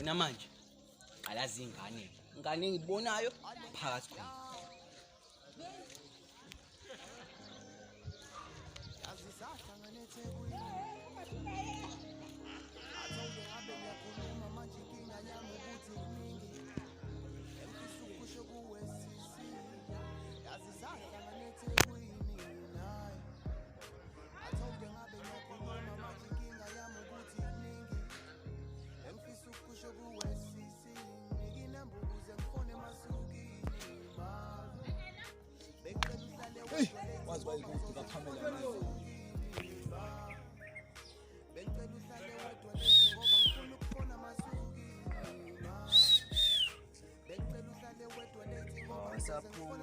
Bona manje alazi ingane engibonayo phakathi khona. Wazi bayikuthi kaphamela manje. Saphuma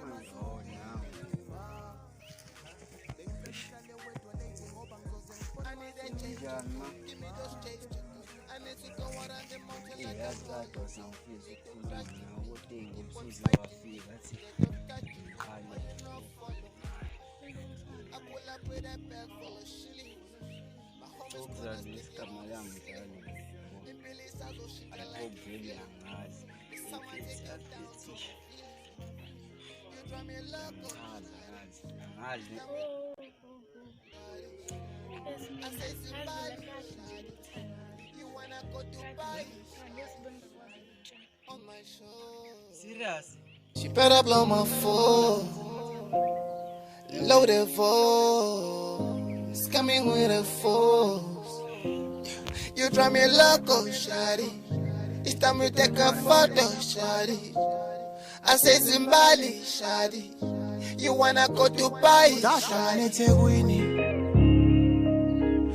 Serious? She better blow my phone. Loaded voice, coming with a force. You drive me loco, shawty. It's time we take a photo, shawty. I say Zimbali, shawty. You wanna go Dubai, shawty.